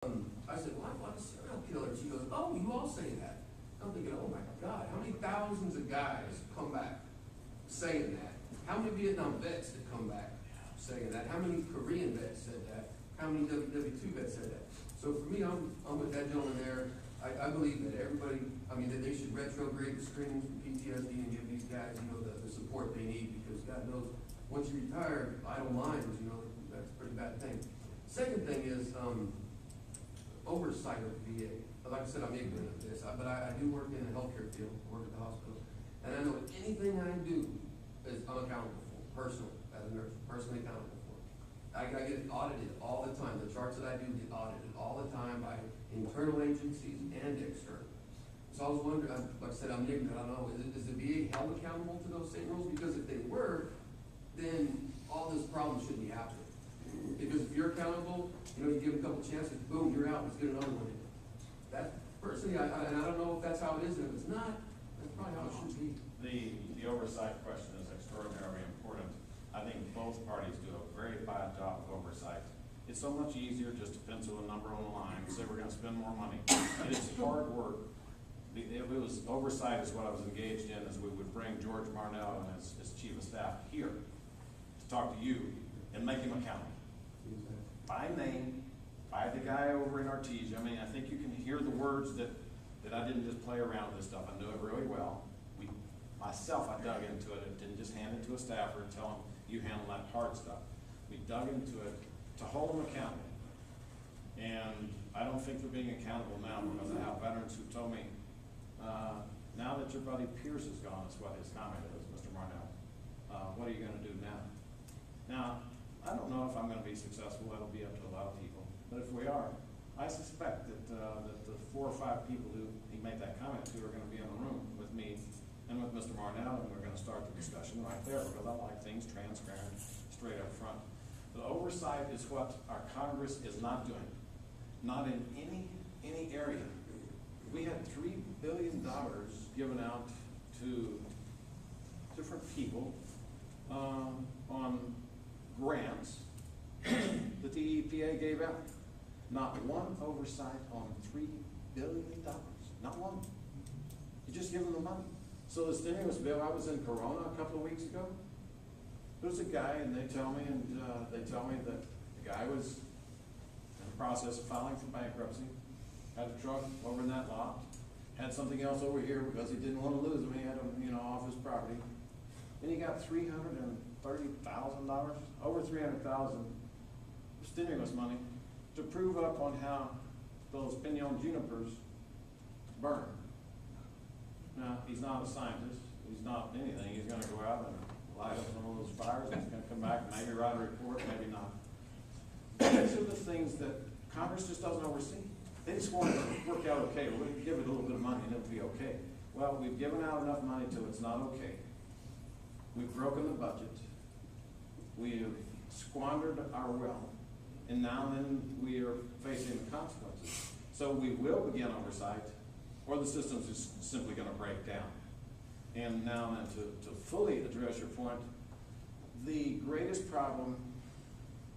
I said, why serial killer? She goes, oh, you all say that. I'm thinking, oh my God, how many thousands of guys come back saying that? How many Vietnam vets that come back saying that? How many Korean vets said that? How many WW2 vets said that? So for me, I'm with that gentleman there. I believe that everybody, that they should retrograde the screenings for PTSD and give these guys, the support they need, because God knows, once you retire, idle minds, that's a pretty bad thing. Second thing is, oversight of the VA. Like I said, I'm ignorant of this, but I do work in the healthcare field, work at the hospital, and I know anything I do is I'm accountable for, personally, as a nurse, personally accountable for. I get audited all the time. The charts that I do get audited all the time by internal agencies and external. So I was wondering, like I said, I'm ignorant, I don't know, is the VA held accountable to those same rules? Because if they were, then all this problem shouldn't be happening. Because if you're accountable, you give a couple chances, boom, you're out, let's get another one in. That, personally, and I don't know if that's how it is, and if it's not, that's probably how it should be. The oversight question is extraordinarily important. I think both parties do a very bad job of oversight. It's so much easier just to pencil a number on the line and say we're going to spend more money. It is hard work. It was oversight is what I was engaged in, as we would bring George Marnell and his chief of staff here to talk to you and make him accountable. By name, by the guy over in Artesia. I think you can hear the words that I didn't just play around with this stuff. I knew it really well. I dug into it. I didn't just hand it to a staffer and tell him, you handle that hard stuff. We dug into it to hold them accountable. And I don't think they're being accountable now, because I have veterans who told me, now that your buddy Pierce is gone, is what his comment is, Mr. Marnell. What are you going to do now? Now, I don't know if I'm going to be successful. That'll be up to a lot of people. But if we are, I suspect that the 4 or 5 people who he made that comment to are going to be in the room with me and with Mr. Marnell, and we're going to start the discussion right there, because I like things transparent, straight up front. The oversight is what our Congress is not doing, not in any area. We had $3 billion given out to different people on grants that the EPA gave out. Not one oversight on $3 billion. Not one. You just give them the money. So the stimulus bill, I was in Corona a couple of weeks ago. There's a guy, and they tell me that the guy was in the process of filing for bankruptcy, had a truck over in that lot, had something else over here because he didn't want to lose them. He had them, off his property. And he got $330,000, over $300,000 stimulus money to prove up on how those pinon junipers burn. Now, he's not a scientist. He's not anything. He's going to go out and light up some of those fires, and he's going to come back and maybe write a report, maybe not. These are the things that Congress just doesn't oversee. They just want to work out okay. We're going to give it a little bit of money and it'll be okay. Well, we've given out enough money till it's not okay. We've broken the budget. We've squandered our wealth. And now then we are facing the consequences. So we will begin oversight, or the system's just simply going to break down. And now then, to fully address your point, the greatest problem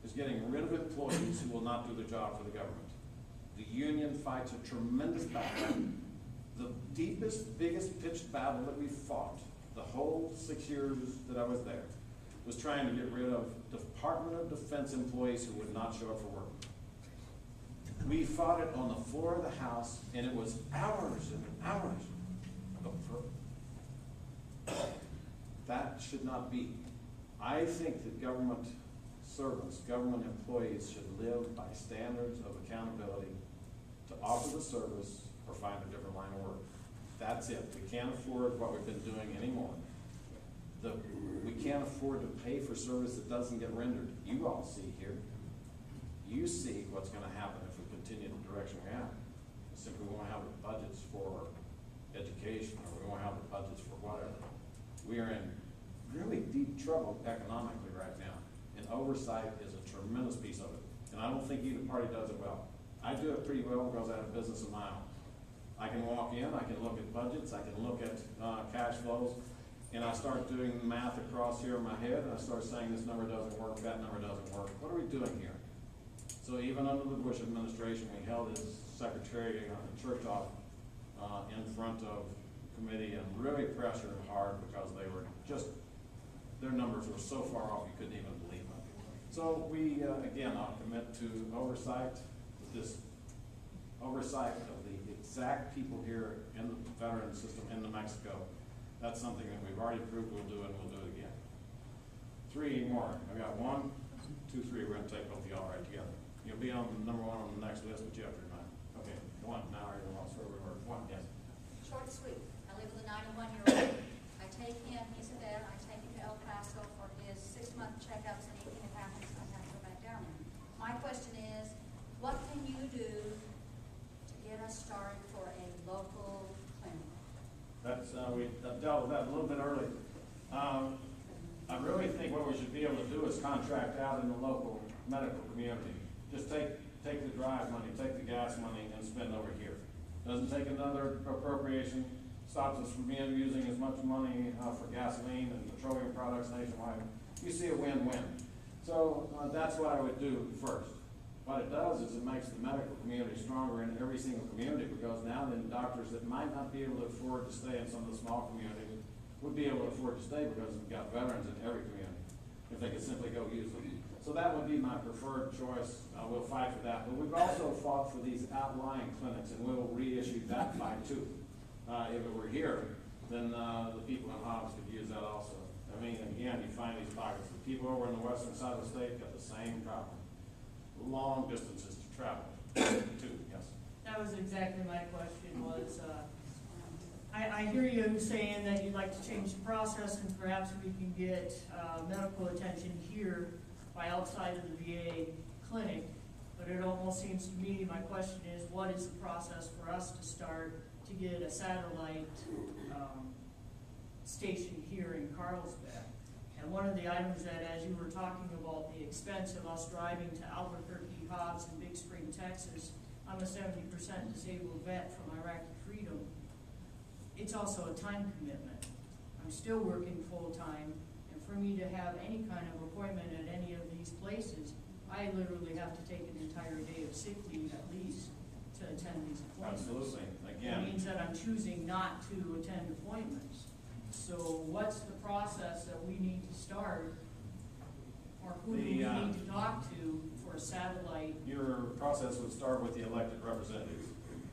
is getting rid of employees who will not do their job for the government. The union fights a tremendous battle. The deepest, biggest pitched battle that we fought the whole 6 years that I was there was trying to get rid of Department of Defense employees who would not show up for work. We fought it on the floor of the House, and it was hours and hours. That should not be. I think that government servants, government employees should live by standards of accountability to offer the service or find a different line of work. That's it. We can't afford what we've been doing anymore. We can't afford to pay for service that doesn't get rendered. You all see here. You see what's going to happen if we continue the direction we're at. Simply we won't have the budgets for education, or we won't have the budgets for whatever. We are in really deep trouble economically right now, and oversight is a tremendous piece of it. And I don't think either party does it well. I do it pretty well because I have a business of my own. I can walk in, I can look at budgets, I can look at cash flows, and I start doing math across here in my head, and I start saying this number doesn't work, that number doesn't work. What are we doing here? So even under the Bush administration, we held his secretary, Chertoff, in front of committee and really pressured hard because they were just, their numbers were so far off you couldn't even believe them. So we, again, I'll commit to oversight, this oversight of the exact people here in the veteran system in New Mexico. That's something that we've already proved we'll do, and we'll do it again. 3 more. I got 1, 2, 3. We're going to take both of y'all right together. You'll be on number 1 on the next list, but you have to remind. Okay, 1 now. Or else where we were. 1, yes. Short and sweet. I live with a 91-year-old. I take him, he's a vet, I take him to El Paso for his 6-month checkups, and anything that happens, I have to go back down there. My question is, what can you do to get us started for a local clinic? That's, we dealt with that a little bit early. I really think what we should be able to do is contract out in the local medical community. Just take the drive money, take the gas money, and spend over here. Doesn't take another appropriation, stops us from using as much money for gasoline and petroleum products nationwide. You see a win-win. So that's what I would do first. What it does is it makes the medical community stronger in every single community, because now then doctors that might not be able to afford to stay in some of the small communities would be able to afford to stay, because we've got veterans in every community, if they could simply go use them. So that would be my preferred choice. We'll fight for that. But we've also fought for these outlying clinics, and we'll reissue that fight too. If it were here, then the people in Hobbs could use that also. I mean, again, you find these pockets. The people over on the western side of the state got the same problem. Long distances to travel too, yes. That was exactly my question was, I hear you saying that you'd like to change the process and perhaps we can get medical attention here by outside of the VA clinic, but it almost seems to me, my question is, what is the process for us to start to get a satellite station here in Carlsbad? And one of the items that, as you were talking about the expense of us driving to Albuquerque, Hobbs, and Big Spring, Texas, I'm a 70% disabled vet from Iraqi Freedom. It's also a time commitment. I'm still working full-time, and for me to have any kind of appointment at any of these places, I literally have to take an entire day of sick leave at least to attend these appointments. Absolutely. That Again, means that I'm choosing not to attend appointments. So what's the process that we need to start, or who do we need to talk to for a satellite? your process would start with the elected representatives.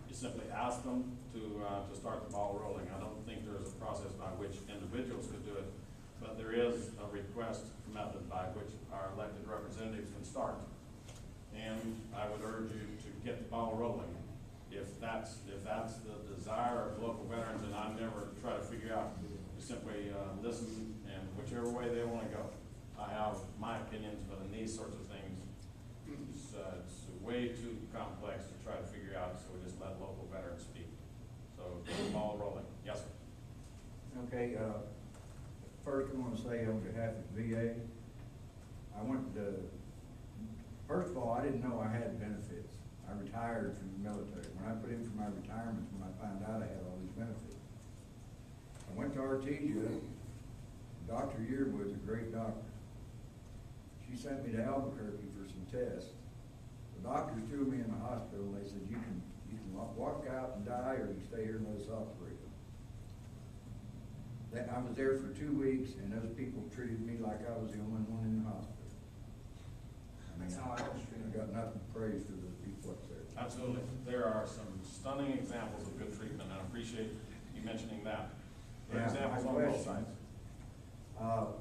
You simply ask them to start the ball rolling. I don't think there's a process by which individuals could do it, but there is a request method by which our elected representatives can start. And I would urge you to get the ball rolling. If that's the desire of local veterans, and I never try to figure out, you simply listen, and whichever way they want to go. I have my opinions, but in these sorts of things, it's way too complex to try to figure out, so we just let local veterans speak. So get the ball rolling. Yes, sir. Okay, first I want to say on behalf of the VA, I went to, first of all, I didn't know I had benefits. I retired from the military. When I put in for my retirement, when I found out I had all these benefits. I went to Artesia. Dr. Yearwood's a great doctor. She sent me to Albuquerque for some tests. The doctors threw me in the hospital. They said, you can walk out and die, or you stay here and let us operate. Then I was there for 2 weeks, and those people treated me like I was the only one in the hospital. I mean, I got nothing to praise for the people up there. Absolutely. There are some stunning examples of good treatment, and I appreciate you mentioning that. There are Yeah, examples my on both question, sides.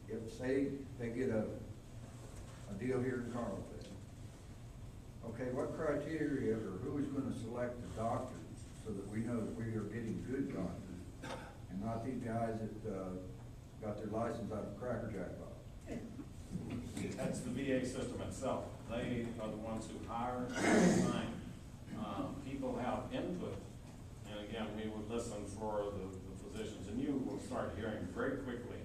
If, say, they get a deal here in Carlton, okay, what criteria or who is going to select the doctors so that we know that we are getting good doctors and not these guys that got their license out of Cracker Jack box? That's the VA system itself. They are the ones who hire and assign. People have input, and again, we would listen for the physicians, and you will start hearing very quickly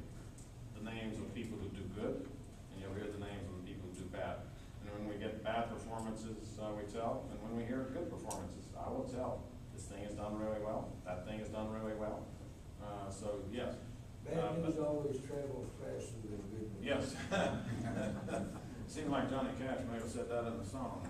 the names of people who do good, and you'll hear the names of the people who do bad. And when we get bad performances, we tell, and when we hear good performances, I will tell, this thing is done really well, that thing is done really well. So, yes. Bad news always travels faster than good news. Yes. Seemed like Johnny Cash may have said that in the song.